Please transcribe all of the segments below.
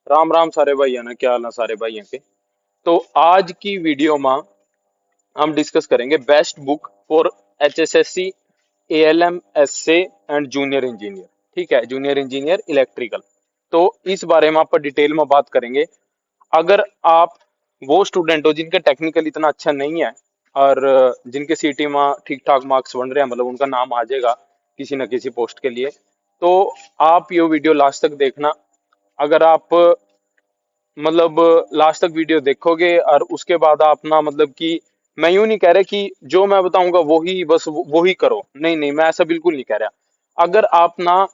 राम राम सारे भाई ना, क्या हाल है सारे भाइयों के। तो आज की वीडियो में हम डिस्कस करेंगे best book for HSSC, ALM, SA and junior engineer. ठीक है, जूनियर इंजीनियर इलेक्ट्रिकल। तो इस बारे में आप डिटेल में बात करेंगे। अगर आप वो स्टूडेंट हो जिनका टेक्निकल इतना अच्छा नहीं है और जिनके सीटी में ठीक ठाक मार्क्स बन रहे हैं, मतलब उनका नाम आ जाएगा किसी न किसी पोस्ट के लिए, तो आप ये वीडियो लास्ट तक देखना। अगर आप मतलब लास्ट तक वीडियो देखोगे और उसके बाद आप ना, मतलब कि मैं यूं नहीं कह रहा कि जो मैं बताऊंगा वही बस वही करो, नहीं नहीं, मैं ऐसा बिल्कुल नहीं कह रहा। अगर आप ना,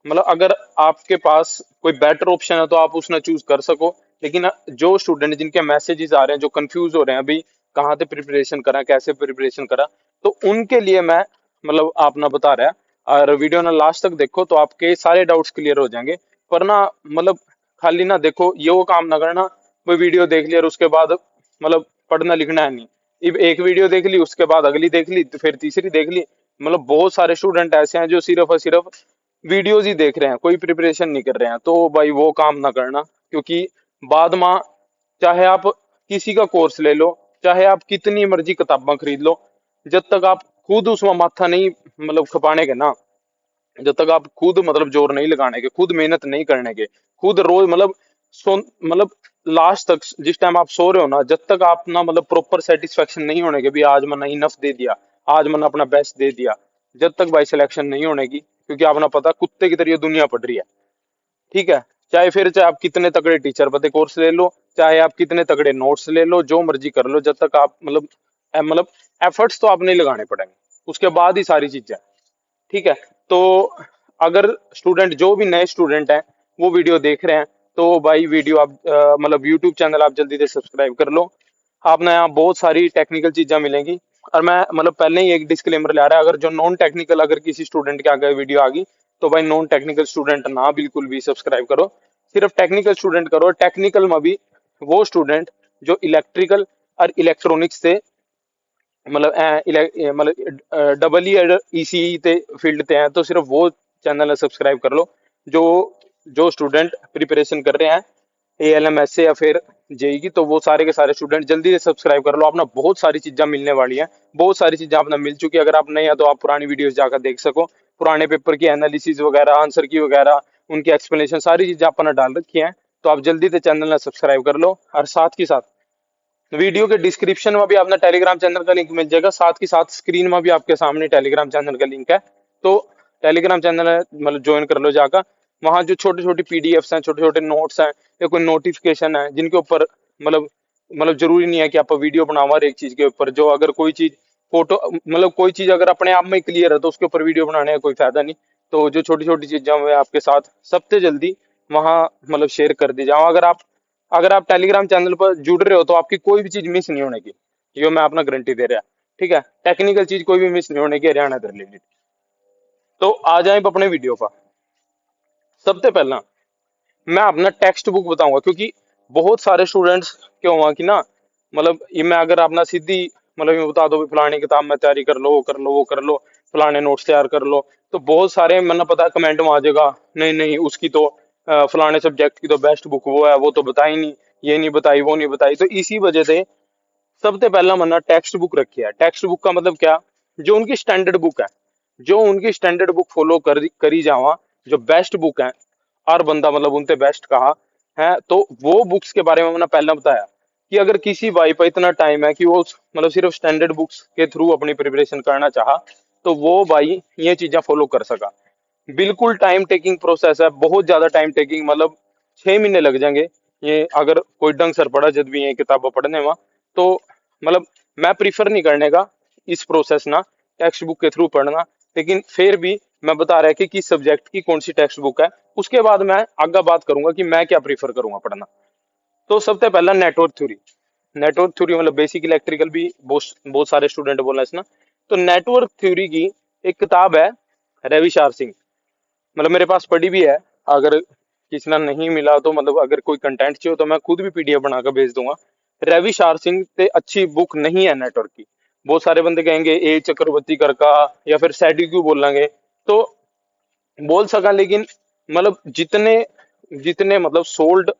मतलब अगर आपके पास कोई बेटर ऑप्शन है तो आप उसने चूज कर सको। लेकिन जो स्टूडेंट जिनके मैसेजेस आ रहे हैं, जो कंफ्यूज हो रहे हैं अभी कहाँ से प्रिपरेशन करा, कैसे प्रिपरेशन करा, तो उनके लिए मैं मतलब आप ना बता रहा है। और वीडियो ना लास्ट तक देखो तो आपके सारे डाउट्स क्लियर हो जाएंगे। पर ना मतलब खाली ना देखो, ये वो काम ना करना, वो वीडियो देख लिया और उसके बाद मतलब पढ़ना लिखना है नहीं। अब एक वीडियो देख ली, उसके बाद अगली देख ली, तो फिर तीसरी देख ली। मतलब बहुत सारे स्टूडेंट ऐसे हैं जो सिर्फ और सिर्फ वीडियोज ही देख रहे हैं, कोई प्रिपरेशन नहीं कर रहे हैं। तो भाई वो काम ना करना, क्योंकि बाद में चाहे आप किसी का कोर्स ले लो, चाहे आप कितनी मर्जी किताबें खरीद लो, जब तक आप खुद उसमें माथा नहीं मतलब खपाने के ना, जब तक आप खुद मतलब जोर नहीं लगाने के, खुद मेहनत नहीं करने के, खुद रोज मतलब सो मतलब लास्ट तक जिस टाइम आप सो रहे हो ना, जब तक आप ना मतलब प्रॉपर सेटिस्फेक्शन नहीं होने के भी आज मैंने इनफ दे दिया, आज मैंने अपना बेस्ट दे दिया, जब तक भाई सिलेक्शन नहीं होने की, क्योंकि आपने पता कुत्ते की तरह ये दुनिया पड़ रही है। ठीक है, चाहे आप कितने तगड़े टीचर पते कोर्स ले लो, चाहे आप कितने तगड़े नोट्स ले लो, जो मर्जी कर लो, जब तक आप मतलब मतलब एफर्ट्स तो आप नहीं लगाने पड़ेंगे, उसके बाद ही सारी चीजें। ठीक है। तो अगर स्टूडेंट, जो भी नए स्टूडेंट हैं वो वीडियो देख रहे हैं, तो भाई वीडियो आप मतलब यूट्यूब चैनल आप जल्दी से सब्सक्राइब कर लो। आपने यहाँ बहुत सारी टेक्निकल चीजें मिलेंगी। और मैं मतलब पहले ही एक डिस्क्लेमर ले आ रहा है, अगर जो नॉन टेक्निकल, अगर किसी स्टूडेंट के आगे वीडियो आ गई, तो भाई नॉन टेक्निकल स्टूडेंट ना बिल्कुल भी सब्सक्राइब करो, सिर्फ टेक्निकल स्टूडेंट करो। टेक्निकल में भी वो स्टूडेंट जो इलेक्ट्रिकल और इलेक्ट्रॉनिक्स से मतलब डबल ECE ते फील्ड ते हैं, तो सिर्फ वो चैनल सब्सक्राइब कर लो। जो जो स्टूडेंट प्रिपरेशन कर रहे हैं ALM से या फिर जेई की, तो वो सारे के सारे स्टूडेंट जल्दी से सब्सक्राइब कर लो। अपना बहुत सारी चीजें मिलने वाली हैं, बहुत सारी चीजें अपना मिल चुकी है। अगर आप नए हैं तो आप पुरानी वीडियोस जाकर देख सको, पुराने पेपर की एनालिसिस वगैरह, आंसर की वगैरह, उनकी एक्सप्लेनेशन, सारी चीजें अपना डाल रखी हैं। तो आप जल्दी से चैनल ना सब्सक्राइब कर लो। और साथ के साथ वीडियो के डिस्क्रिप्शन में भी अपना टेलीग्राम चैनल का लिंक मिल जाएगा, साथ ही साथ स्क्रीन में भी आपके सामने टेलीग्राम चैनल का लिंक है। तो टेलीग्राम चैनल है मतलब ज्वाइन कर लो जाकर। वहां जो छोटे छोटे PDFs हैं, छोटे छोटे नोट्स हैं, या कोई नोटिफिकेशन है जिनके ऊपर मतलब जरूरी नहीं है कि आप वीडियो बनाओ हर एक चीज के ऊपर। जो अगर कोई चीज फोटो मतलब कोई चीज अगर अपने आप में क्लियर है तो उसके ऊपर वीडियो बनाने का कोई फायदा नहीं। तो जो छोटी छोटी चीजें हैं, वो आपके साथ सबसे जल्दी वहां मतलब शेयर कर दी जाओ। अगर आप टेलीग्राम चैनल पर जुड़ रहे हो तो आपकी कोई भी चीज मिस नहीं होने की, ये मैं अपना गारंटी दे रहा। ठीक है, टेक्निकल चीज कोई भी मिस नहीं होने की, हरियाणा से रिलेटेड। तो आ जाए अपने वीडियो पर। सबसे पहला मैं अपना टेक्स्ट बुक बताऊंगा, क्योंकि बहुत सारे स्टूडेंट्स क्या हुआ कि ना, मतलब ये मैं अगर अपना सीधी मतलब ये बता दो भी फलानी किताब में तैयारी कर लो, वो कर लो, वो कर लो, फलाने नोट्स तैयार कर लो, तो बहुत सारे मैंने पता है कमेंट में आ जाएगा, नहीं नहीं उसकी तो फलाने सब्जेक्ट की तो बेस्ट बुक वो है, वो तो बताई नहीं, ये नहीं बताई, वो नहीं बताई। तो इसी वजह से सबसे पहला मैंने टेक्स्ट बुक रखी है। टेक्स्ट बुक का मतलब क्या, जो उनकी स्टैंडर्ड बुक है, जो उनकी स्टैंडर्ड बुक फॉलो करी जावा, जो बेस्ट बुक है, हर बंदा मतलब उनसे बेस्ट कहा है, तो वो बुक्स के बारे में मैंने पहले बताया कि अगर किसी भाई पर इतना टाइम है कि वो मतलब सिर्फ स्टैंडर्ड बुक्स के थ्रू अपनी प्रिपरेशन करना चाहा, तो वो भाई ये चीजें फॉलो कर सका। बिल्कुल टाइम टेकिंग प्रोसेस है, बहुत ज्यादा टाइम टेकिंग, मतलब 6 महीने लग जाएंगे ये अगर कोई ढंग से पढ़ा जब भी ये किताबें पढ़ने में। तो मतलब मैं प्रीफर नहीं करने का इस प्रोसेस ना, टेक्स्ट बुक के थ्रू पढ़ना। लेकिन फिर भी मैं बता रहा है कि किस सब्जेक्ट की कौन सी टेक्स्ट बुक है, उसके बाद मैं आगे बात करूंगा कि मैं क्या प्रीफर करूंगा पढ़ना। तो सबसे पहला नेटवर्क थ्योरी। नेटवर्क थ्योरी मतलब बेसिक इलेक्ट्रिकल भी बहुत बहुत सारे स्टूडेंट बोला इसना। तो नेटवर्क थ्योरी की एक किताब है, रविशार सिंह, मतलब मेरे पास पड़ी भी है। अगर किसी ने नहीं मिला तो मतलब अगर कोई कंटेंट चाहिए तो मैं खुद भी PDF बनाकर भेज दूंगा। रवि शार सिंह से अच्छी बुक नहीं है नेटवर्क की। बहुत सारे बंदे कहेंगे A चक्रवर्ती कर का, या फिर सैडी क्यों बोलेंगे, तो बोल सका, लेकिन मतलब जितने जितने मतलब सोल्ड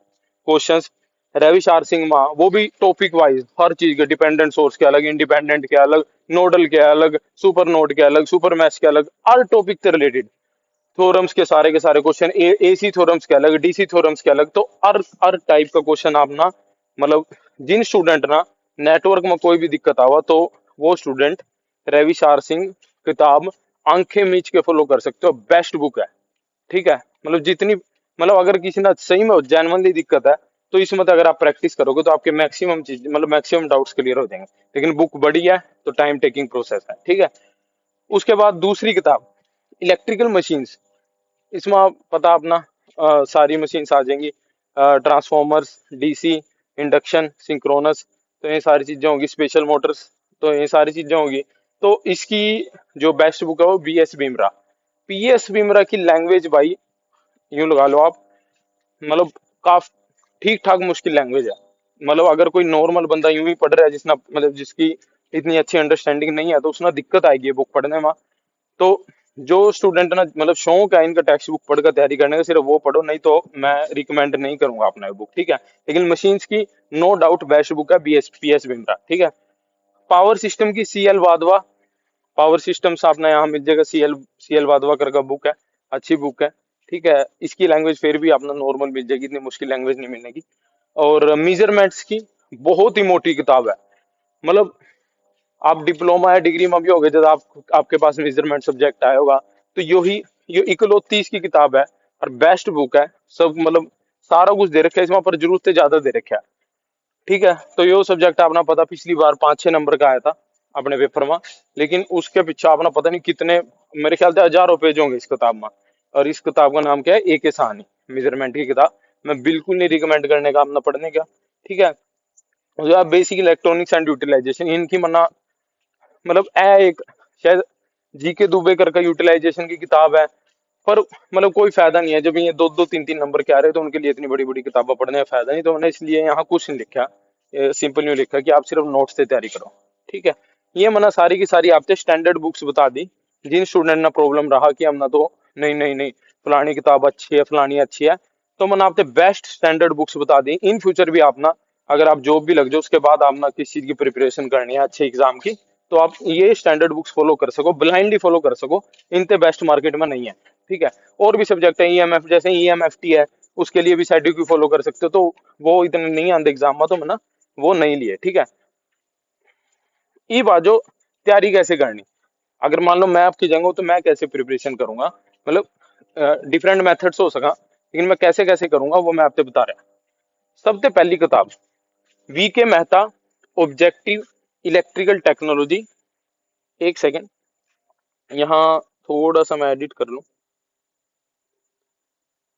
क्वेश्चंस रविशार सिंह माँ, वो भी टॉपिक वाइज हर चीज के, डिपेंडेंट सोर्स के अलग, इंडिपेंडेंट के अलग, नोडल के अलग, सुपर नोड के अलग, सुपर मैश के अलग, हर टॉपिक से रिलेटेड थ्योरम्स के सारे क्वेश्चन, एसी थ्योरम्स के अलग, डीसी थ्योरम्स के अलग। तो हर टाइप का क्वेश्चन आप ना, मतलब जिन स्टूडेंट ना नेटवर्क में कोई भी दिक्कत आवा तो वो स्टूडेंट रविशार सिंह किताब आंखें मीच के फॉलो कर सकते हो, बेस्ट बुक है। ठीक है, मतलब जितनी, मतलब अगर किसी ना सही में जेन्युइनली दिक्कत है तो इसमें तो अगर आप प्रैक्टिस करोगे तो आपके मैक्सिमम चीज, मतलब मैक्सिमम डाउट्स क्लियर हो जाएंगे। लेकिन बुक बड़ी है तो टाइम टेकिंग प्रोसेस है। ठीक है, उसके बाद दूसरी किताब इलेक्ट्रिकल मशीन्स। इसमें आप पता अपना सारी मशीन्स आ जाएंगी, ट्रांसफॉर्मर्स, डीसी, इंडक्शन, सिंक्रोनस, तो ये सारी चीजें होंगी, स्पेशल मोटर्स, तो ये सारी चीजें होंगी। तो इसकी जो बेस्ट बुक है वो बीएस बिमरा। पीएस बिमरा की लैंग्वेज भाई यूं लगा लो आप, मतलब काफ ठीक ठाक मुश्किल लैंग्वेज है। मतलब अगर कोई नॉर्मल बंदा यूं ही पढ़ रहा है, जिसना मतलब जिसकी इतनी अच्छी अंडरस्टैंडिंग नहीं है, तो उसना दिक्कत आएगी ये बुक पढ़ने में। तो जो स्टूडेंट ना मतलब शौक है इनका टेक्स्ट बुक पढ़कर तैयारी करने का, सिर्फ वो पढ़ो, नहीं तो मैं रिकमेंड नहीं करूंगा अपना ये बुक। ठीक है, लेकिन मशीन्स की नो डाउट बेस्ट बुक है पीएस बिमरा। ठीक है, पावर सिस्टम की सीएल वाधवा, पावर सिस्टम्स आपने यहाँ मिल जाएगा, सीएल वाधवा कर का बुक है, अच्छी बुक है। ठीक है, इसकी लैंग्वेज फिर भी अपना नॉर्मल मिल जाएगी, इतनी मुश्किल लैंग्वेज नहीं मिलने की। और मेजरमेंट्स की बहुत ही मोटी किताब है, मतलब आप डिप्लोमा या डिग्री में भी होगे जब आपके पास मेजरमेंट सब्जेक्ट आया होगा, तो यो इकलौती इसकी किताब है और बेस्ट बुक है। सब मतलब सारा कुछ दे रखा है इसमें, पर जरूरत से ज्यादा दे रखा है। ठीक है, तो यो सब्जेक्ट अपना पता पिछली बार 5-6 नंबर का आया था अपने पेपर में, लेकिन उसके पीछे अपना पता नहीं कितने, मेरे ख्याल से हजारों पेज होंगे इस किताब में। और इस किताब का नाम क्या है, एक कहानी, मेजरमेंट की किताब। मैं बिल्कुल नहीं रिकमेंड करने का अपना पढ़ने का। ठीक है, जो आप बेसिक इलेक्ट्रॉनिक्स एंड यूटिलाइजेशन इनकी मना, मतलब एक शायद जीके दुबे कर का यूटिलाइजेशन की किताब है, पर मतलब कोई फायदा नहीं है जब ये 2-2 3-3 नंबर के आ रहे हैं, तो उनके लिए इतनी बड़ी बड़ी किताबें पढ़ने का फायदा नहीं। तो मैंने इसलिए यहाँ कुछ नहीं लिखा, सिंपल यूं लिखा कि आप सिर्फ नोट्स से तैयारी करो। ठीक है, ये मैंने सारी की सारी आपसे स्टैंडर्ड बुक्स बता दी, जिन स्टूडेंट ने प्रॉब्लम रहा कि हम ना तो नहीं नहीं नहीं फलानी किताब अच्छी है, फलानी अच्छी है, तो मैंने आपसे बेस्ट स्टैंडर्ड बुक्स बता दी। इन फ्यूचर भी आप ना, अगर आप जॉब भी लग जाओ उसके बाद आप ना किस चीज की प्रिपरेशन करनी है अच्छे एग्जाम की, तो आप ये स्टैंडर्ड बुक्स फॉलो कर सको, ब्लाइंडली फॉलो कर सको, इनसे बेस्ट मार्केट में नहीं है। ठीक है, और भी सब्जेक्ट है ईएमएफ, जैसे ईएमएफटी है, उसके लिए भी साइड फॉलो कर सकते हो, तो वो इतने नहीं आते एग्जाम में, तो मैंने वो नहीं लिए। ठीक है, ये बात जो तैयारी कैसे करनी, अगर मान लो मैं आपकी जगह हूं तो मैं कैसे प्रिपरेशन करूंगा, मतलब डिफरेंट मेथड्स हो सका, लेकिन मैं कैसे कैसे करूंगा वो मैं आपसे बता रहा। सबसे पहली किताब वी के मेहता, ऑब्जेक्टिव इलेक्ट्रिकल टेक्नोलॉजी। एक सेकेंड, यहाँ थोड़ा सा मैं एडिट कर लूं,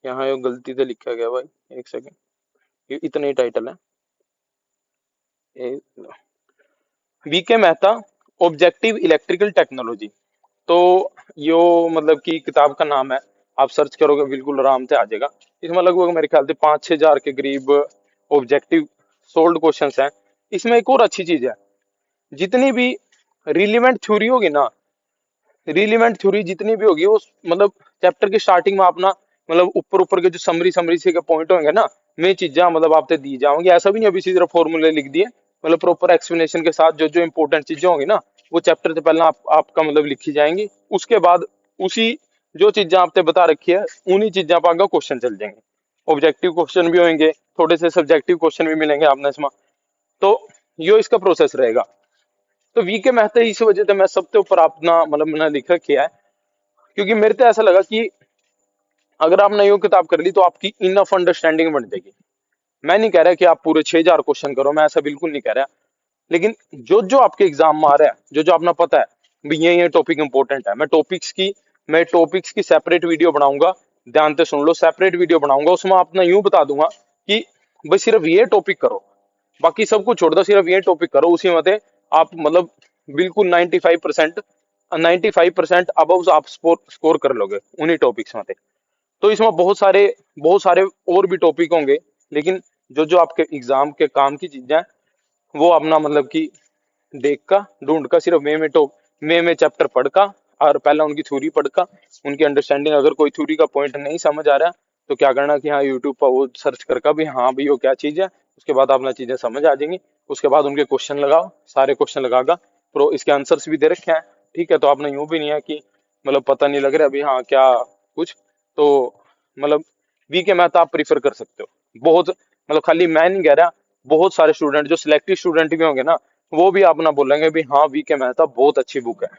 यहाँ ये गलती से लिखा गया भाई, एक सेकेंड, ये इतना ही टाइटल है। वी के मेहता, ऑब्जेक्टिव इलेक्ट्रिकल टेक्नोलॉजी। तो यो मतलब कि किताब का नाम है, आप सर्च करोगे बिल्कुल आराम से आ जाएगा। इसमें लगभग मेरे ख्याल से 5-6 हजार के करीब ऑब्जेक्टिव सोल्ड क्वेश्चंस हैं। इसमें एक और अच्छी चीज है, जितनी भी रिलीवेंट थ्योरी होगी ना, रिलीवेंट थ्योरी जितनी भी होगी वो मतलब चैप्टर की स्टार्टिंग में अपना, मतलब ऊपर ऊपर के जो समरी समरी से के पॉइंट होंगे ना, वे चीजें मतलब आपसे दी जाएंगी। ऐसा भी नहीं अभी सीधे फॉर्मूले लिख दिए, मतलब प्रॉपर एक्सप्लेनेशन के साथ जो जो इंपॉर्टेंट चीजें होंगी ना, वो चैप्टर से पहले आपका मतलब लिखी जाएंगी। उसके बाद उसी जो चीजें आपने बता रखी है उन्हीं चीजें पर आगे क्वेश्चन चल जाएंगे। ऑब्जेक्टिव क्वेश्चन भी होंगे, थोड़े से सब्जेक्टिव क्वेश्चन भी मिलेंगे आपने इसमें। तो यो इसका प्रोसेस रहेगा। तो वी के मेहता इस वजह से मैं सबसे ऊपर अपना मतलब मैंने लिख रखा है, क्योंकि मेरे को ऐसा लगा कि अगर आपने यो किताब कर ली तो आपकी इनफ अंडरस्टैंडिंग बन जाएगी। मैं नहीं कह रहा कि आप पूरे 6 हजार क्वेश्चन करो, मैं ऐसा बिल्कुल नहीं कह रहा, लेकिन जो जो आपके एग्जाम में आ रहा है, जो जो आपने पता है भी ये टॉपिक इंपॉर्टेंट है, मैं टॉपिक्स की सेपरेट वीडियो बनाऊंगा। ध्यान से सुन लो, सेपरेट वीडियो बनाऊंगा, उसमें अपना यूं बता दूंगा कि भाई सिर्फ ये टॉपिक करो, बाकी सब कुछ छोड़ दो, सिर्फ ये टॉपिक करो, उसी में से आप मतलब बिल्कुल 95% अब आप स्कोर कर लोगे उन्हीं टॉपिक्स में से। तो इसमें बहुत सारे और भी टॉपिक होंगे, लेकिन जो जो आपके एग्जाम के काम की चीजें हैं वो अपना मतलब कि देख का ढूंढ का, सिर्फ मे में चैप्टर पढ़ का, और पहला उनकी थ्योरी पढ़ का, उनकी अंडरस्टैंडिंग, अगर कोई थ्योरी का पॉइंट नहीं समझ आ रहा तो क्या करना कि हाँ यूट्यूब पर वो सर्च करके भी हाँ भाई वो क्या चीज है, उसके बाद अपना चीजें समझ आ जाएंगी। उसके बाद उनके क्वेश्चन लगाओ, सारे क्वेश्चन लगागा, प्रो इसके आंसर्स भी दे रखे हैं। ठीक है, तो आपने यूं भी नहीं है कि मतलब पता नहीं लग रहा अभी हाँ क्या कुछ, तो मतलब वीके मैथ आप प्रीफर कर सकते हो। बहुत मतलब खाली मैं नहीं कह रहा, बहुत सारे स्टूडेंट जो सिलेक्टिव स्टूडेंट भी होंगे ना, वो भी अपना बोलेंगे भी हाँ वीके मेहता बहुत अच्छी बुक है।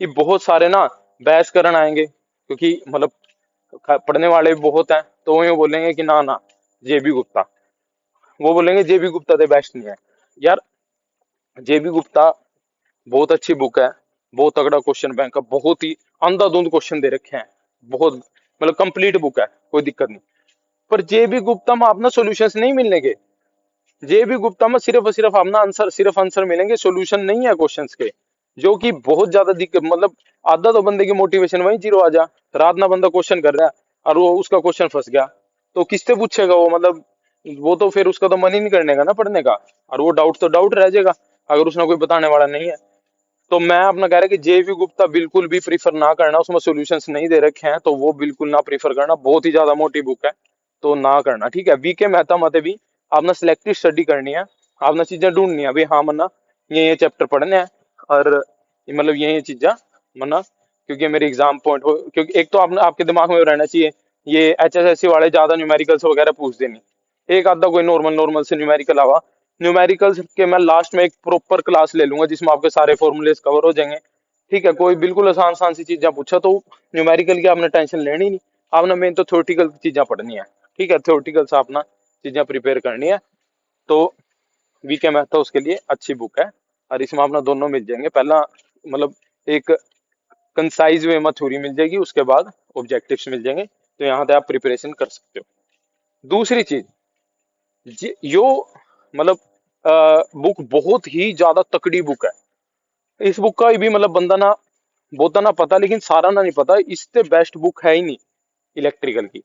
ये बहुत सारे ना बहस करने आएंगे, क्योंकि मतलब पढ़ने वाले भी बहुत हैं, तो वो यूं बोलेंगे कि ना ना जेबी गुप्ता, वो बोलेंगे जेबी गुप्ता तो बेस्ट नहीं है। यार जेबी गुप्ता बहुत अच्छी बुक है, बहुत तगड़ा क्वेश्चन बैंक है, बहुत ही अंधाधुंध क्वेश्चन दे रखे हैं, बहुत मतलब कंप्लीट बुक है, कोई दिक्कत नहीं। पर जेबी गुप्ता में अपना सॉल्यूशंस नहीं मिलने के, जेबी गुप्ता में सिर्फ और सिर्फ अपना आंसर, सिर्फ आंसर मिलेंगे, सॉल्यूशन नहीं है क्वेश्चंस के, जो कि बहुत ज्यादा दिक्कत, मतलब आधा तो बंदे की मोटिवेशन वही जीरो आ जा। रात ना बंदा क्वेश्चन कर रहा है और वो उसका क्वेश्चन फंस गया, तो किससे पूछेगा वो, मतलब वो तो फिर उसका तो मन ही नहीं करने का ना पढ़ने का, और वो डाउट तो डाउट रह जाएगा अगर उसने कोई बताने वाला नहीं है। तो मैं अपना कह रहा कि जेवी गुप्ता बिल्कुल भी प्रीफर ना करना, उसमें सॉल्यूशंस नहीं दे रखे हैं, तो वो बिल्कुल ना प्रीफर करना, बहुत ही ज्यादा मोटी बुक है, तो ना करना। ठीक है, वीके मेहता मत भी आपने सिलेक्टिव स्टडी करनी है, आपने चीजें ढूंढनी है भाई हाँ मन्ना ये चैप्टर पढ़ने हैं, और मतलब ये चीजें मन्ना, क्योंकि मेरे एग्जाम पॉइंट हो, क्योंकि एक तो आपने आपके दिमाग में रहना चाहिए ये एचएसएससी वाले ज्यादा न्यूमेरिकल्स वगैरह पूछते नहीं, एक आधा कोई नॉर्मल नॉर्मल से न्यूमेरिकल आवा, न्यूमेरिकल्स के मैं लास्ट में एक प्रॉपर क्लास ले लूंगा जिसमें आपके सारे फॉर्मूलेस कवर हो जाएंगे। ठीक है, कोई बिल्कुल आसान आसान सी चीजें पूछा तो न्यूमेरिकल की आपने टेंशन लेनी नहीं, आपने मेन तो थ्योरेटिकल चीजें पढ़नी है। ठीक है, थ्योरेटिकल से अपना चीजें प्रिपेयर करनी है, तो वीके मैथ तो उसके लिए अच्छी बुक है, और इसमें अपना दोनों मिल जाएंगे, पहला मतलब एक कंसाइज वे में थ्योरी मिल जाएगी, उसके बाद ऑब्जेक्टिव्स मिल जाएंगे, तो यहाँ पे आप प्रिपरेशन कर सकते हो। दूसरी चीज यो मतलब बुक बहुत ही ज्यादा तकड़ी बुक है, इस बुक का भी मतलब बंदा ना बहुता ना पता, लेकिन सारा ना नहीं पता, इससे बेस्ट बुक है ही नहीं इलेक्ट्रिकल की।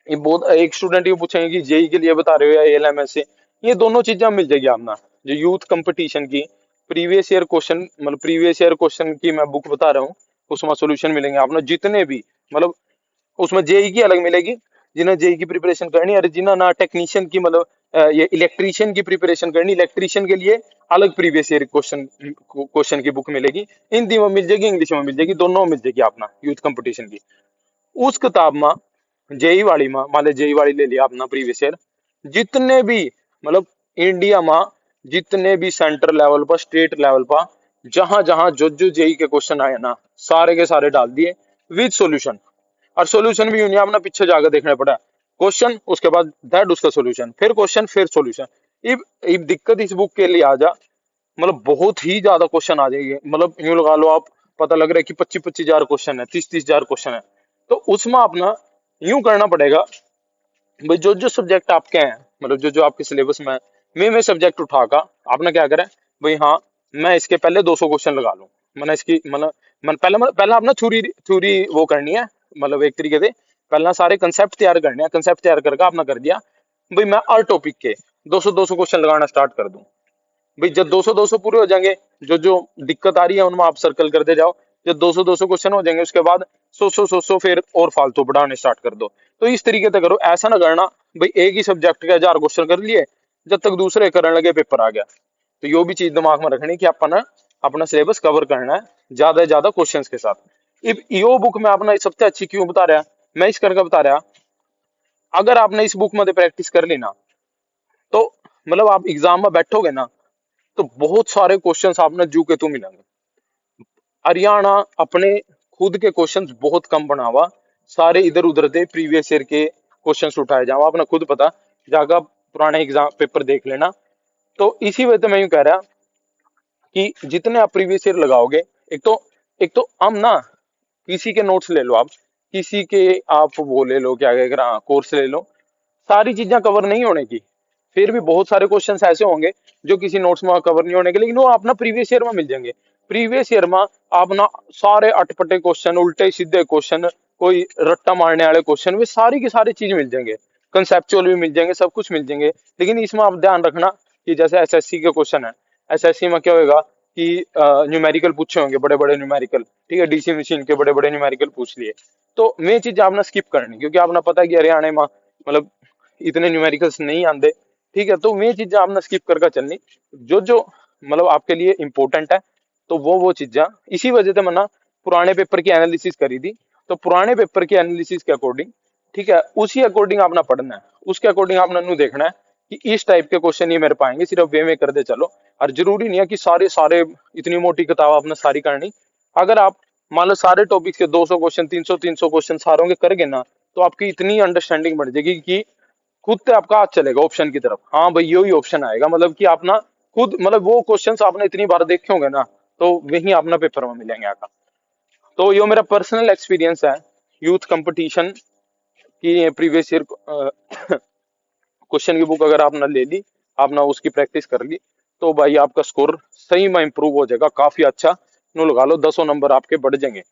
ये बहुत एक स्टूडेंट ये पूछेंगे कि जेई के लिए बता रहे हो या एएलएमएस से, ये दोनों चीजें मिल जाएगी आपना। जो यूथ कंपटीशन की प्रीवियस ईयर क्वेश्चन, मतलब प्रीवियस ईयर क्वेश्चन की मैं बुक बता रहा हूँ, उसमें सोल्यूशन मिलेंगे आपने जितने भी, मतलब उसमें जेई की अलग मिलेगी, जिन्हें जेई की प्रिपरेशन करनी है, और जिन्हें ना टेक्नीशियन की मतलब ये इलेक्ट्रीशियन की प्रिपरेशन करनी, इलेक्ट्रीशियन के लिए अलग प्रीवियस ईयर क्वेश्चन क्वेश्चन की बुक मिलेगी, हिंदी में मिल जाएगी, इंग्लिश में मिल जाएगी, दोनों में मिल जाएगी अपना यूथ कंपटीशन की। उस किताब में जेई वाली में मान लो जेई वाली ले लिया अपना प्रीवियस ईयर, जितने भी मतलब इंडिया में जितने भी सेंटर लेवल पर स्टेट लेवल पर जहां जहां जो जेई के क्वेश्चन आए ना, सारे के सारे डाल दिए विद सॉल्यूशन। और सॉल्यूशन भी यूनियन अपना पीछे जाकर देखना पड़ा, क्वेश्चन उसके बाद दैट उसका सॉल्यूशन, फिर क्वेश्चन फिर सॉल्यूशन। इब दिक्कत इस बुक के लिए आ जा, मतलब बहुत ही ज्यादा क्वेश्चन आ जाएंगे, मतलब यूं लगा लो आप, पता लग रहा है कि 25-25 हजार क्वेश्चन है, 30-30 हजार क्वेश्चन है, तो उसमें अपना यूं करना पड़ेगा भाई जो जो सब्जेक्ट आपके हैं, मतलब जो जो आपके सिलेबस में है, मैं सब्जेक्ट उठाकर आपने क्या करें भाई हाँ मैं इसके पहले 200 क्वेश्चन लगा लूं, मैंने इसकी मन पहला अपना थ्योरी थ्योरी वो करनी है, मतलब एक तरीके से पहला सारे कंसेप्ट तैयार करने हैं, कंसेप्ट तैयार करके आपने कर दिया भाई मैं हर टॉपिक के 200-200 क्वेश्चन लगाना स्टार्ट कर दूं। भाई जब 200-200 पूरे हो जाएंगे, जो जो दिक्कत आ रही है उनमें आप सर्कल करते जाओ, जब 200-200 क्वेश्चन हो जाएंगे उसके बाद 100-100 फिर और फालतू बढ़ाने स्टार्ट कर दो। तो इस तरीके से करो, ऐसा ना करना भाई एक ही सब्जेक्ट के 1000 क्वेश्चन कर लिए, जब तक दूसरे करने लगे पेपर आ गया। तो यो भी चीज दिमाग में रखनी कि अपना अपना सिलेबस कवर करना है ज्यादा से ज्यादा क्वेश्चन के साथ। इब यो बुक में अपना सबसे अच्छी क्यों बता रहा, मैं इस करके बता रहा, अगर आपने इस बुक में प्रैक्टिस कर ली ना, तो मतलब आप एग्जाम में बैठोगे ना, तो बहुत सारे क्वेश्चंस आपने जू के तू मिलेंगे। हरियाणा अपने खुद के क्वेश्चंस बहुत कम बना हुआ, सारे इधर उधर के प्रीवियस ईयर के क्वेश्चंस उठाए जाओ, आपने खुद पता जाकर पुराने एग्जाम पेपर देख लेना। तो इसी वजह से मैं यूं कह रहा कि जितने आप प्रीवियस ईयर लगाओगे, एक तो हम ना किसी के नोट्स ले लो आप, किसी के आप वो ले लो क्या कह रहा कोर्स ले लो, सारी चीजें कवर नहीं होने की, फिर भी बहुत सारे क्वेश्चंस ऐसे होंगे जो किसी नोट्स में कवर नहीं होने के, लेकिन वो अपना प्रीवियस ईयर में मिल जाएंगे। प्रीवियस ईयर में आप ना सारे अटपटे क्वेश्चन, उल्टे सीधे क्वेश्चन, कोई रट्टा मारने वाले क्वेश्चन, वे सारी की सारी चीज मिल जाएंगे, कंसेप्चुअल भी मिल जाएंगे, सब कुछ मिल जाएंगे। लेकिन इसमें आप ध्यान रखना कि जैसे एसएससी के क्वेश्चन है, एसएससी में क्या होगा कि न्यूमेरिकल पूछे होंगे, बड़े बड़े न्यूमेरिकल, ठीक है, डीसी मशीन के बड़े बड़े न्यूमेरिकल पूछ लिए, तो वे चीज आपने स्किप करनी, क्योंकि आपने पता है कि हरियाणा में मतलब इतने न्यूमेरिकल्स नहीं आते, ठीक है, तो वे चीजें आपने स्किप करके चलनी, जो जो मतलब आपके लिए इंपॉर्टेंट है, तो वो चीजें इसी वजह से मैंने पुराने पेपर की एनालिसिस करी थी। तो पुराने पेपर की एनालिसिस के अकॉर्डिंग, ठीक है, उसी अकॉर्डिंग आपने पढ़ना है, उसके अकॉर्डिंग आपने नु देखना है कि इस टाइप के क्वेश्चन ये मेरे पाएंगे, सिर्फ वे में करते चलो। और जरूरी नहीं है कि सारे सारे इतनी मोटी किताब आपने सारी करनी। अगर आप मान लो सारे टॉपिक्स के 200 क्वेश्चन, 300 क्वेश्चन सारों के करगे ना, तो आपकी इतनी अंडरस्टैंडिंग बढ़ जाएगी कि खुद से आपका हाथ चलेगा ऑप्शन की तरफ, हाँ भाई यही ऑप्शन आएगा, मतलब कि आप ना खुद मतलब वो क्वेश्चंस आपने इतनी बार देखे होंगे ना, तो वही अपना पेपर में मिलेंगे आका। तो ये मेरा पर्सनल एक्सपीरियंस है यूथ कंपटीशन की। प्रीवियस ईयर क्वेश्चन की बुक अगर आपने ले ली, आपने उसकी प्रैक्टिस कर ली, तो भाई आपका स्कोर सही में इंप्रूव हो जाएगा काफी अच्छा। नो लगा लो 100 नंबर आपके बढ़ जाएंगे।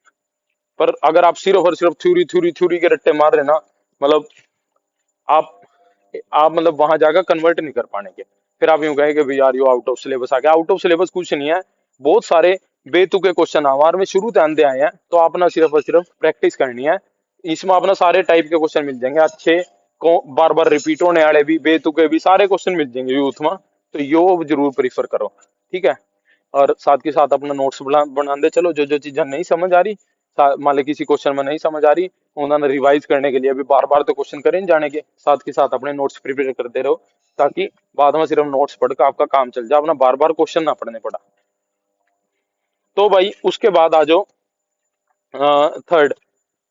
पर अगर आप सिर्फ और सिर्फ थ्योरी थ्योरी थ्योरी के रट्टे मार रहे ना, मतलब आप मतलब वहां जाकर कन्वर्ट नहीं कर पाने के, फिर आप यूं कहेंगे भाई यार यो आउट ऑफ सिलेबस आ गया। आउट ऑफ सिलेबस कुछ नहीं है, बहुत सारे बेतुके क्वेश्चन हमारे में शुरू से आंदे आए हैं, तो आपने सिर्फ और सिर्फ प्रैक्टिस करनी है। इसमें अपना सारे टाइप के क्वेश्चन मिल जाएंगे अच्छे को, बार बार रिपीट होने वाले भी, बेतुके भी, सारे क्वेश्चन मिल जाएंगे यूथ में। तो यो जरूर प्रीफर करो, ठीक है। और साथ के साथ अपना नोट्स बनाते चलो, जो जो चीजें नहीं समझ आ रही, मान लो किसी क्वेश्चन में नहीं समझ आ रही, उन्होंने रिवाइज करने के लिए अभी बार बार तो क्वेश्चन करें जाने के, साथ के साथ अपने नोट्स प्रिपेयर करते रहो, ताकि बाद में सिर्फ नोट्स पढ़कर आपका काम चल जाए, अपना बार बार क्वेश्चन ना पढ़ने पड़ा। तो भाई उसके बाद आ जाओ थर्ड।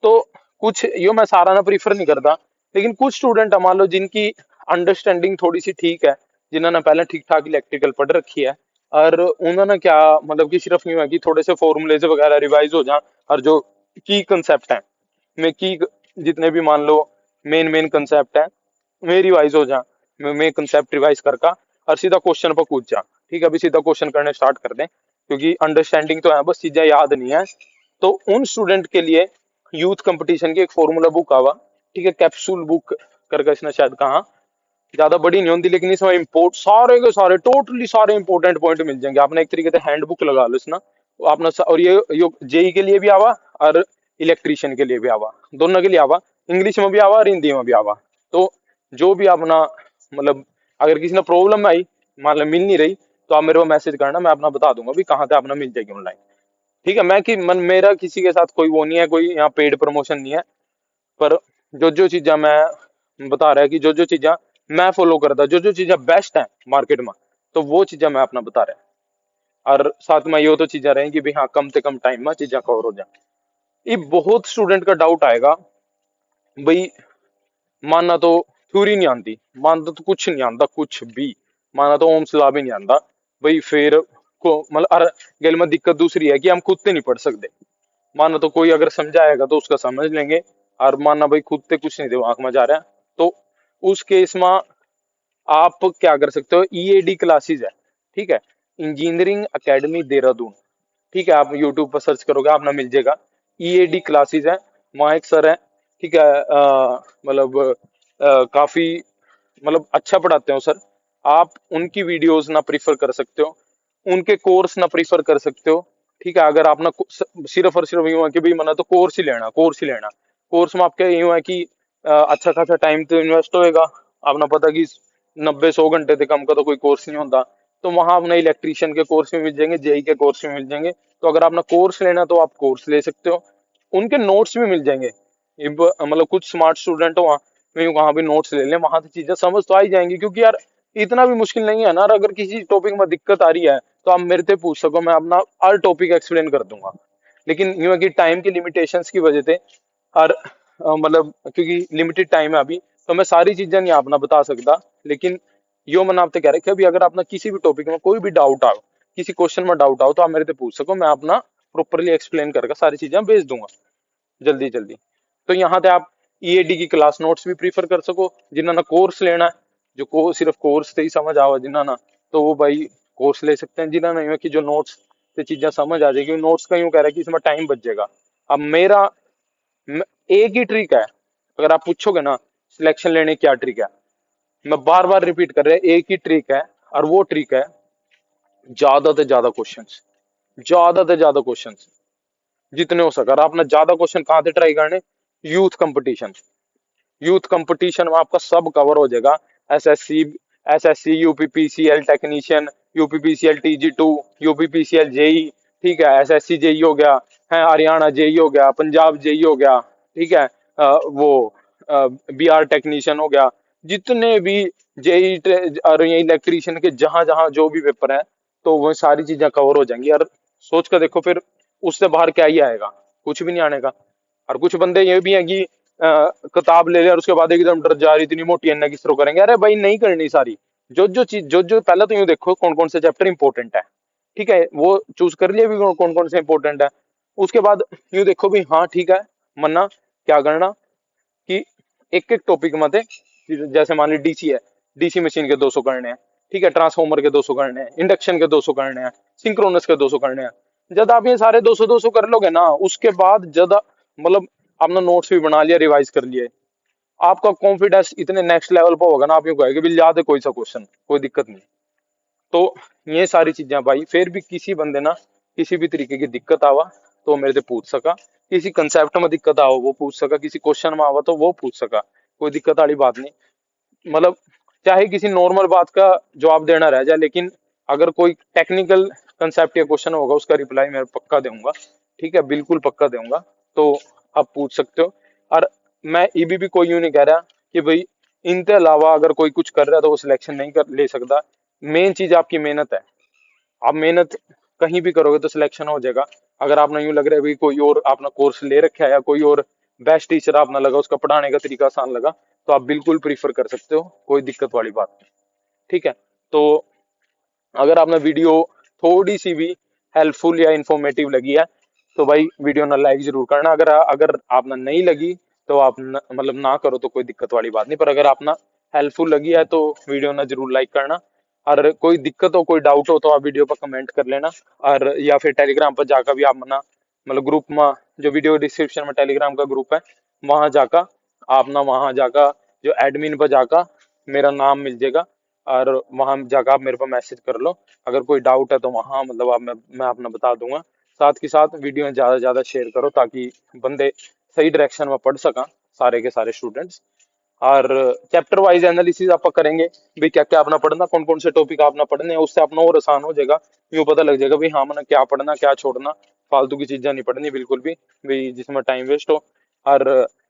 तो कुछ यो मैं सारा ना प्रीफर नहीं करता, लेकिन कुछ स्टूडेंट मान लो जिनकी अंडरस्टैंडिंग थोड़ी सी ठीक है, जिन्होंने पहले ठीक ठाक इलेक्ट्रिकल पढ़ रखी है, और उन्होंने क्या मतलब कि सिर्फ यूं है कि थोड़े से फॉर्मूलेज वगैरह रिवाइज हो जाए, और जो की कंसेप्ट है में की, जितने भी मान लो मेन मेन कंसेप्ट है वे रिवाइज हो जाए, मैं कंसेप्ट रिवाइज करका और सीधा क्वेश्चन पर कूद जा, ठीक है, अभी सीधा क्वेश्चन करने स्टार्ट कर दें, क्योंकि अंडरस्टैंडिंग तो है, बस चीजें याद नहीं है। तो उन स्टूडेंट के लिए यूथ कंपटीशन की एक फॉर्मूला बुक आवा, ठीक है, कैप्सूल बुक करके इसने शायद कहा, ज्यादा बड़ी नहीं होती, लेकिन इसमें इम्पोर्ट सारे के सारे टोटली सारे इंपॉर्टेंट पॉइंट मिल जाएंगे। आपने एक तरीके से हैंड बुक लगा लो इसना, तो आपने और ये जेई के लिए भी आवा और इलेक्ट्रीशियन के लिए भी आवा, दोनों के लिए आवा, इंग्लिश में भी आवा और हिंदी में भी आवा। तो जो भी अपना मतलब अगर किसी ने प्रॉब्लम आई, मान लो मिल नहीं रही, तो आप मेरे को मैसेज करना, मैं अपना बता दूंगा भी कहाँ से अपना मिल जाएगी ऑनलाइन, ठीक है। मैं कि मन मेरा किसी के साथ कोई वो नहीं है, कोई यहाँ पेड प्रमोशन नहीं है, पर जो जो चीजें मैं बता रहा है कि जो जो चीजें मैं फॉलो करता, जो जो चीजें बेस्ट है मार्केट में, तो वो चीजें मैं अपना बता रहा है। और साथ में ये तो चीजें रहेंगी कि भाई हाँ कम से कम टाइम में चीजें कवर हो जाए। ये बहुत स्टूडेंट का डाउट आएगा भाई, मानना तो थ्योरी नहीं आती, मानना तो कुछ नहीं आता, कुछ भी माना तो ओम्स लॉ भी नहीं आता भाई, फिर को मतलब गल में दिक्कत दूसरी है कि हम खुद से नहीं पढ़ सकते। माना तो कोई अगर समझाएगा तो उसका समझ लेंगे, और मानना भाई खुद से कुछ नहीं दिमाग में जा रहा है, तो उस केस में आप क्या कर सकते हो, ईएडी क्लासेस है, ठीक है, इंजीनियरिंग एकेडमी देहरादून, ठीक है, आप यूट्यूब पर सर्च करोगे आपने मिल जाएगा, ईएडी क्लासेस है, वहाँ एक सर है, ठीक है, मतलब काफी मतलब अच्छा पढ़ाते हो सर, आप उनकी वीडियोस ना प्रीफर कर सकते हो, उनके कोर्स ना प्रीफर कर सकते हो, ठीक है। अगर आपने सिर्फ और सिर्फ यूं है कि भाई मना तो कोर्स ही लेना, कोर्स ही लेना, कोर्स में आपके यूं है कि अच्छा खासा टाइम तो इन्वेस्ट होएगा, आपने पता कि 90-100 घंटे से कम का तो कोई कोर्स नहीं होता, तो वहां अपने इलेक्ट्रीशियन के कोर्स में मिल जाएंगे, जेई के कोर्स में मिल जाएंगे। तो अगर आपने कोर्स लेना तो आप कोर्स ले सकते हो, उनके नोट्स भी मिल जाएंगे। मतलब कुछ स्मार्ट स्टूडेंट हो वहीं वहां भी नोट्स ले लें, वहां से चीजें समझ तो आ ही जाएंगी, क्योंकि यार इतना भी मुश्किल नहीं है ना। और अगर किसी टॉपिक में दिक्कत आ रही है तो आप मेरे से पूछ सको, मैं अपना हर टॉपिक एक्सप्लेन कर दूंगा। लेकिन यूं है कि टाइम की लिमिटेशंस की वजह से, और मतलब क्योंकि लिमिटेड टाइम है अभी, तो मैं सारी चीजें नहीं अपना बता सकता। लेकिन यो मैंने आपसे कह रहा है कि अभी अगर अपना किसी भी टॉपिक में कोई भी डाउट आओ, किसी क्वेश्चन में डाउट आओ, तो आप मेरे से पूछ सको, मैं अपना प्रॉपरली एक्सप्लेन करके सारी चीजें भेज दूंगा जल्दी जल्दी। तो यहाँ पे आप ईएडी की क्लास नोट्स भी प्रीफर कर सको, जिन्होंने कोर्स लेना है, जो को सिर्फ कोर्स से ही समझ आवा जिन्होंने, तो वो भाई कोर्स ले सकते हैं। जिन्होंने यूं है कि जो नोट्स से चीजें समझ आ जाएगी, नोट्स का यूं कह रहा है कि इसमें टाइम बच जाएगा। अब मेरा एक ही ट्रिक है, अगर आप पूछोगे ना सिलेक्शन लेने की क्या ट्रिक है, मैं बार बार रिपीट कर रहा, एक ही ट्रिक है, और वो ट्रिक है ज्यादा से ज्यादा क्वेश्चंस, ज्यादा से ज्यादा क्वेश्चन जितने हो सके। और आपने ज्यादा क्वेश्चन कहाँ से ट्राई करने? Youth competition. यूथ कंपटीशन में आपका सब कवर हो जाएगा। SSC, SSC, UPPCL technician, UPPCL TG 2, UPPCL JE, ठीक है, एसएससी जेई हो गया है, हरियाणा जेई हो गया, पंजाब जेई हो गया, ठीक है, वो बीआर टेक्नीशियन हो गया, जितने भी जेई और ये इलेक्ट्रीशियन के जहां जहां जो भी पेपर है, तो वो सारी चीजें कवर हो जाएंगी। और सोच कर देखो फिर उससे बाहर क्या ही आएगा? कुछ भी नहीं आने का। और कुछ बंदे ये भी हैं कि किताब ले ले और उसके बाद एकदम डर जा रही, इतनी मोटी अन्ना की शुरू करेंगे। अरे भाई नहीं करनी सारी। जो जो चीज जो जो पहले तो यूं देखो कौन कौन से चैप्टर इंपॉर्टेंट है, ठीक है, वो चूज कर लिए भी कौन कौन से इंपॉर्टेंट है। उसके बाद यूं देखो भी, हाँ ठीक है, मन्ना क्या करना कि एक एक टॉपिक मत है। जैसे मान ली डीसी है, डीसी मशीन के 200 करने हैं, ठीक है, ट्रांसफॉर्मर के 200 करने हैं, इंडक्शन के 200 करने हैं, सिंक्रोनस के 200 करने हैं। जब आप ये सारे 200 200 कर लोगे ना, उसके बाद जब मतलब आपने नोट्स भी बना लिया, रिवाइज कर लिए, आपका कॉन्फिडेंस इतने नेक्स्ट लेवल पर होगा ना, आप यूं कहेंगे भी याद है कोई सा क्वेश्चन, कोई दिक्कत नहीं। तो ये सारी चीजें भाई, फिर भी किसी बंदे ना किसी भी तरीके की दिक्कत आवा तो मेरे से पूछ सका, किसी कंसेप्ट में दिक्कत आओ वो पूछ सका, किसी क्वेश्चन में आवा तो वो पूछ सका, कोई दिक्कत वाली बात नहीं। मतलब चाहे किसी नॉर्मल बात का जवाब देना रह जाए, लेकिन अगर कोई टेक्निकल कंसेप्ट या क्वेश्चन होगा उसका रिप्लाई मैं पक्का दूंगा, ठीक है, बिल्कुल पक्का दूंगा। तो आप पूछ सकते हो। और मैं ये भी कोई यूं नहीं कह रहा कि भाई इनके अलावा अगर कोई कुछ कर रहा है तो वो सिलेक्शन नहीं कर ले सकता। मेन चीज आपकी मेहनत है। आप मेहनत कहीं भी करोगे तो सिलेक्शन हो जाएगा। अगर आपने यूं लग रहा है भी कोई और अपना कोर्स ले रखा है या कोई और बेस्ट टीचर आपने लगा, उसका पढ़ाने का तरीका आसान लगा, तो आप बिल्कुल प्रीफर कर सकते हो, कोई दिक्कत वाली बात नहीं, ठीक है। तो अगर आपने वीडियो थोड़ी सी भी हेल्पफुल या इंफॉर्मेटिव लगी है तो भाई वीडियो ना लाइक जरूर करना। अगर अगर आपने नहीं लगी तो आप मतलब ना करो तो कोई दिक्कत वाली बात नहीं, पर अगर आपना हेल्पफुल लगी है तो वीडियो ना जरूर लाइक करना। और कोई दिक्कत हो, कोई डाउट हो तो आप वीडियो पर कमेंट कर लेना। और या फिर टेलीग्राम पर जाकर भी आप मना मतलब ग्रुप में, जो वीडियो डिस्क्रिप्शन में टेलीग्राम का ग्रुप है, वहां जाकर आप ना, वहां जाकर जो एडमिन पर जाकर मेरा नाम मिल जाएगा, और वहां जाकर आप मेरे को मैसेज कर लो। अगर कोई डाउट है तो वहां मतलब आप मैं अपना बता दूंगा। साथ के साथ वीडियो ज्यादा से ज्यादा शेयर करो ताकि बंदे सही डायरेक्शन में पढ़ सका, सारे के सारे स्टूडेंट्स। और चैप्टर वाइज एनालिसिस आप करेंगे भी, क्या क्या अपना पढ़ना, कौन कौन से टॉपिक अपना पढ़ने हैं, उससे अपना और आसान हो जाएगा। यूँ पता लग जाएगा भी हाँ मैंने क्या पढ़ना क्या छोड़ना। फालतू की चीजें नहीं पढ़नी बिल्कुल भी जिसमें टाइम वेस्ट हो। और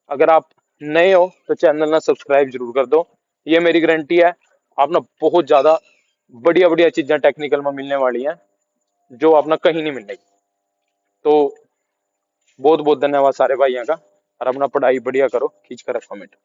अगर आप नए हो तो चैनल ना सब्सक्राइब जरूर कर दो, ये मेरी गारंटी है। आप ना बहुत ज्यादा बढ़िया बढ़िया चीजें टेक्निकल में मिलने वाली हैं जो आपने कहीं नहीं मिलेगी। तो बहुत बहुत धन्यवाद सारे भाइयों का। और अपना पढ़ाई बढ़िया करो, खींच कर रखो मिनट।